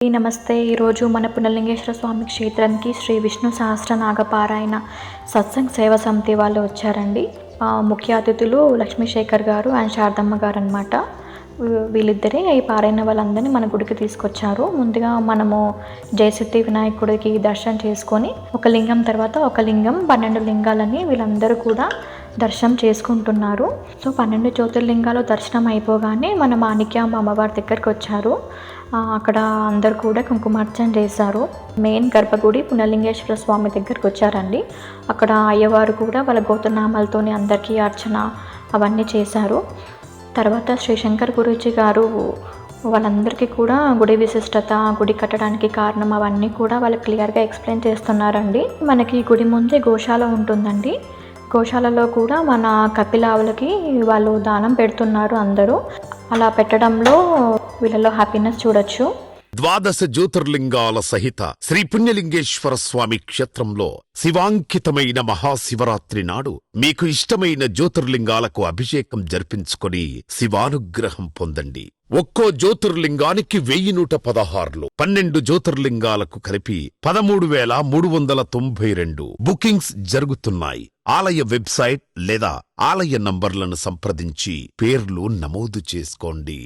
నమస్తే. ఈరోజు మన పునర్లింగేశ్వర స్వామి క్షేత్రానికి శ్రీ విష్ణు సహస్రనాగపారాయణ సత్సంగ్ సేవ సమితి వాళ్ళు వచ్చారండి. ముఖ్య అతిథులు లక్ష్మీశేఖర్ గారు అండ్ శారదమ్మ గారు అనమాట. వీళ్ళిద్దరే ఈ పారాయణ వాళ్ళందరినీ మన గుడికి తీసుకొచ్చారు. ముందుగా మనము జయసిద్ధి వినాయకుడికి దర్శనం చేసుకొని ఒక లింగం తర్వాత ఒక లింగం 12 లింగాలని వీళ్ళందరూ కూడా దర్శనం చేసుకుంటున్నారు. సో 12 జ్యోతిర్లింగాలు దర్శనం అయిపోగానే మన మాణిక్యాంబ అమ్మవారి దగ్గరికి వచ్చారు. అక్కడ అందరు కూడా కుంకుమార్చన చేశారు. మెయిన్ గర్భగుడి పునర్లింగేశ్వర స్వామి దగ్గరికి వచ్చారండి. అక్కడ అయ్యవారు కూడా వాళ్ళ గోత్రనామాలతోని అందరికీ అర్చన అవన్నీ చేశారు. తర్వాత శ్రీ శంకర్ గురూజీ గారు వాళ్ళందరికీ కూడా గుడి విశిష్టత, గుడి కట్టడానికి కారణం అవన్నీ కూడా వాళ్ళు క్లియర్గా ఎక్స్ప్లెయిన్ చేస్తున్నారండి. మనకి గుడి ముందే గోశాల ఉంటుందండి. గోశాలలో కూడా మన కపిలావులకి వాళ్ళు దానం పెడుతున్నారు అందరూ. అలా పెట్టడంలో వీళ్ళలో హ్యాపీనెస్ చూడొచ్చు. 12 జ్యోతిర్లింగాల సహిత శ్రీ పుణ్యలింగేశ్వర స్వామి క్షేత్రంలో శివాంకితమైన మహాశివరాత్రి నాడు మీకు ఇష్టమైన జ్యోతిర్లింగాలకు అభిషేకం జరిపించుకొని శివానుగ్రహం పొందండి. ఒక్కో జ్యోతిర్లింగానికి 1116, 12 జ్యోతిర్లింగాలకు కలిపి 13,392 బుకింగ్స్ జరుగుతున్నాయి. ఆలయ వెబ్సైట్ లేదా ఆలయ నంబర్లను సంప్రదించి పేర్లు నమోదు చేసుకోండి.